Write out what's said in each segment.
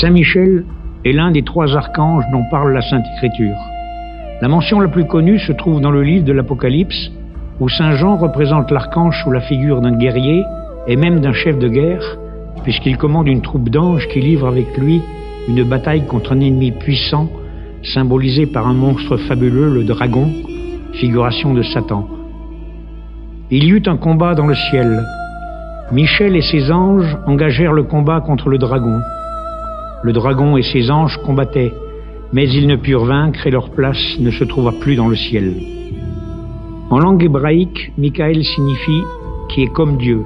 Saint Michel est l'un des 3 archanges dont parle la Sainte Écriture. La mention la plus connue se trouve dans le livre de l'Apocalypse, où Saint Jean représente l'archange sous la figure d'un guerrier et même d'un chef de guerre, puisqu'il commande une troupe d'anges qui livre avec lui une bataille contre un ennemi puissant, symbolisé par un monstre fabuleux, le dragon, figuration de Satan. Il y eut un combat dans le ciel. Michel et ses anges engagèrent le combat contre le dragon. Le dragon et ses anges combattaient, mais ils ne purent vaincre et leur place ne se trouva plus dans le ciel. En langue hébraïque, Michael signifie « qui est comme Dieu ».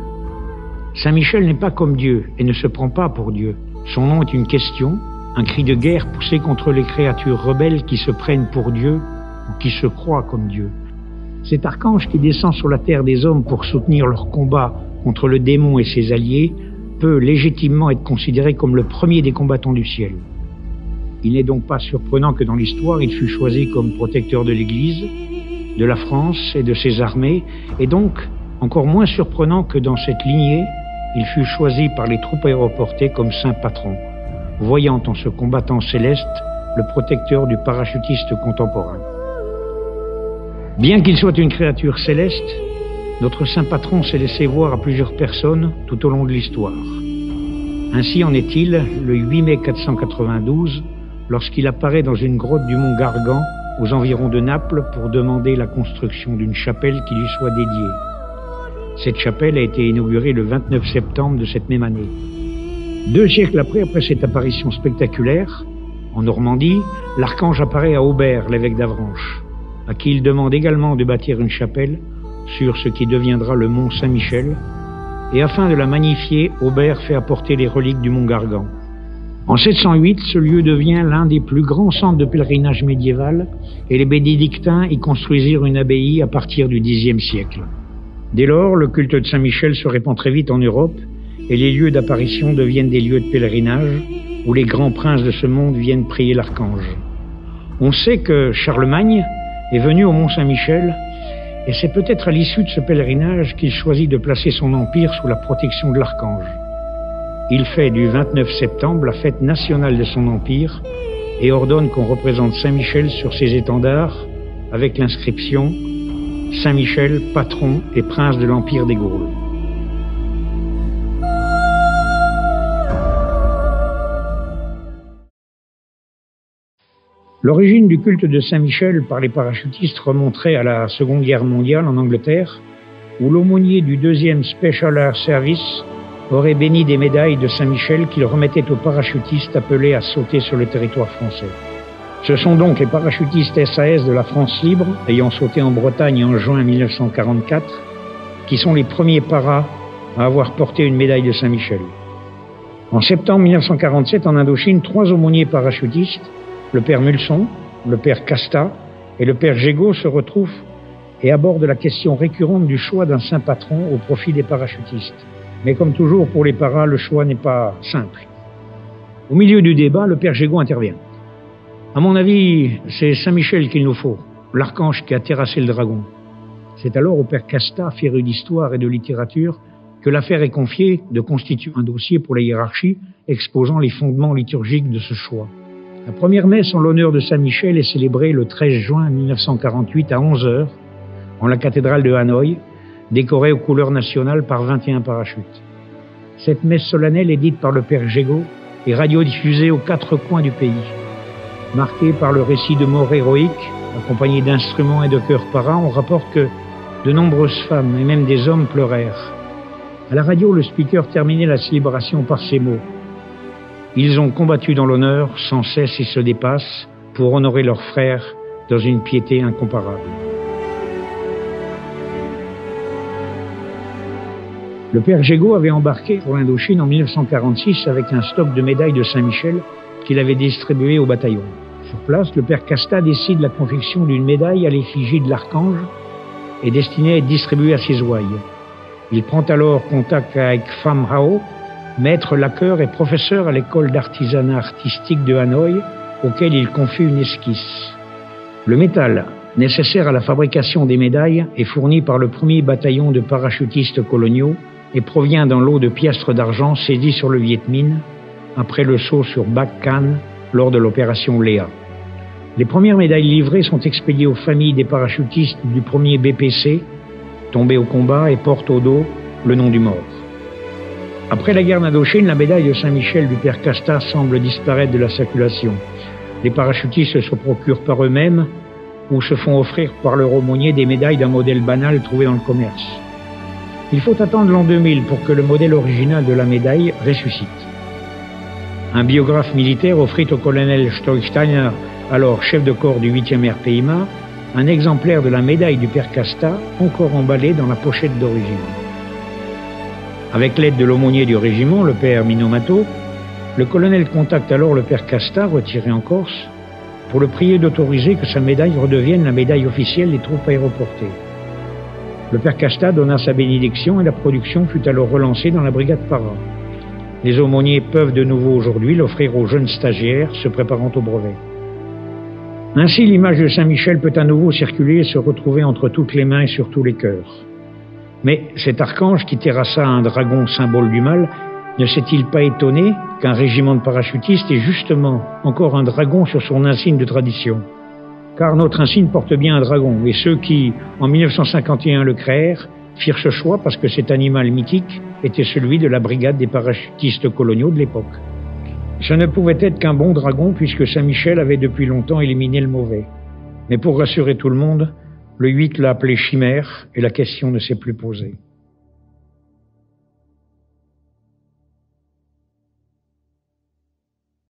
Saint Michel n'est pas comme Dieu et ne se prend pas pour Dieu. Son nom est une question, un cri de guerre poussé contre les créatures rebelles qui se prennent pour Dieu ou qui se croient comme Dieu. Cet archange qui descend sur la terre des hommes pour soutenir leur combat contre le démon et ses alliés peut légitimement être considéré comme le premier des combattants du ciel. Il n'est donc pas surprenant que dans l'histoire, il fut choisi comme protecteur de l'Église, de la France et de ses armées, et donc encore moins surprenant que dans cette lignée, il fut choisi par les troupes aéroportées comme saint patron, voyant en ce combattant céleste le protecteur du parachutiste contemporain. Bien qu'il soit une créature céleste, notre saint patron s'est laissé voir à plusieurs personnes tout au long de l'histoire. Ainsi en est-il le 8 mai 492, lorsqu'il apparaît dans une grotte du mont Gargan, aux environs de Naples, pour demander la construction d'une chapelle qui lui soit dédiée. Cette chapelle a été inaugurée le 29 septembre de cette même année. 2 siècles après cette apparition spectaculaire, en Normandie, l'archange apparaît à Aubert, l'évêque d'Avranches, à qui il demande également de bâtir une chapelle sur ce qui deviendra le mont Saint-Michel, et afin de la magnifier, Aubert fait apporter les reliques du mont Gargan. En 708, ce lieu devient l'un des plus grands centres de pèlerinage médiéval, et les bénédictins y construisirent une abbaye à partir du Xe siècle. Dès lors, le culte de Saint-Michel se répand très vite en Europe, et les lieux d'apparition deviennent des lieux de pèlerinage, où les grands princes de ce monde viennent prier l'archange. On sait que Charlemagne est venu au mont Saint-Michel, et c'est peut-être à l'issue de ce pèlerinage qu'il choisit de placer son empire sous la protection de l'archange. Il fait du 29 septembre la fête nationale de son empire et ordonne qu'on représente Saint-Michel sur ses étendards avec l'inscription « Saint-Michel, patron et prince de l'empire des Gaules ». L'origine du culte de Saint-Michel par les parachutistes remonterait à la Seconde Guerre mondiale en Angleterre, où l'aumônier du 2e Special Air Service aurait béni des médailles de Saint-Michel qu'il remettait aux parachutistes appelés à sauter sur le territoire français. Ce sont donc les parachutistes SAS de la France libre, ayant sauté en Bretagne en juin 1944, qui sont les premiers paras à avoir porté une médaille de Saint-Michel. En septembre 1947, en Indochine, 3 aumôniers parachutistes, le père Mulson, le père Casta et le père Gégaud se retrouvent et abordent la question récurrente du choix d'un saint patron au profit des parachutistes. Mais comme toujours pour les paras, le choix n'est pas simple. Au milieu du débat, le père Gégaud intervient. À mon avis, c'est Saint-Michel qu'il nous faut, l'archange qui a terrassé le dragon. C'est alors au père Casta, féru d'histoire et de littérature, que l'affaire est confiée de constituer un dossier pour la hiérarchie exposant les fondements liturgiques de ce choix. La première messe en l'honneur de Saint-Michel est célébrée le 13 juin 1948 à 11h en la cathédrale de Hanoï, décorée aux couleurs nationales par 21 parachutes. Cette messe solennelle est dite par le père Gégaud et radiodiffusée aux 4 coins du pays. Marquée par le récit de morts héroïques, accompagnés d'instruments et de chœurs paras, on rapporte que de nombreuses femmes et même des hommes pleurèrent. À la radio, le speaker terminait la célébration par ces mots. Ils ont combattu dans l'honneur, sans cesse et se dépassent, pour honorer leurs frères dans une piété incomparable. Le père Gégaud avait embarqué pour l'Indochine en 1946 avec un stock de médailles de Saint-Michel qu'il avait distribué au bataillon. Sur place, le père Casta décide la confection d'une médaille à l'effigie de l'archange et destinée à être distribuée à ses ouailles. Il prend alors contact avec Pham Hao, maître lacqueur et professeur à l'école d'artisanat artistique de Hanoï, auquel il confie une esquisse. Le métal nécessaire à la fabrication des médailles est fourni par le premier bataillon de parachutistes coloniaux et provient d'un lot de piastres d'argent saisis sur le Viet Minh après le saut sur Bac-Cannes lors de l'opération Léa. Les premières médailles livrées sont expédiées aux familles des parachutistes du premier BPC, tombés au combat et portent au dos le nom du mort. Après la guerre d'Indochine, la médaille de Saint-Michel du père Casta semble disparaître de la circulation. Les parachutistes se procurent par eux-mêmes ou se font offrir par leur aumônier des médailles d'un modèle banal trouvé dans le commerce. Il faut attendre l'an 2000 pour que le modèle original de la médaille ressuscite. Un biographe militaire offrit au colonel Stoichsteiner, alors chef de corps du 8e RPIMA, un exemplaire de la médaille du père Casta, encore emballé dans la pochette d'origine. Avec l'aide de l'aumônier du régiment, le père Minomato, le colonel contacte alors le père Casta, retiré en Corse, pour le prier d'autoriser que sa médaille redevienne la médaille officielle des troupes aéroportées. Le père Casta donna sa bénédiction et la production fut alors relancée dans la brigade Para. Les aumôniers peuvent de nouveau aujourd'hui l'offrir aux jeunes stagiaires se préparant au brevet. Ainsi, l'image de Saint-Michel peut à nouveau circuler et se retrouver entre toutes les mains et sur tous les cœurs. Mais cet archange qui terrassa un dragon symbole du mal, ne s'est-il pas étonné qu'un régiment de parachutistes ait justement encore un dragon sur son insigne de tradition? Car notre insigne porte bien un dragon, et ceux qui, en 1951, le créèrent, firent ce choix parce que cet animal mythique était celui de la brigade des parachutistes coloniaux de l'époque. Ce ne pouvait être qu'un bon dragon puisque Saint-Michel avait depuis longtemps éliminé le mauvais. Mais pour rassurer tout le monde, le 8 l'a appelé chimère et la question ne s'est plus posée.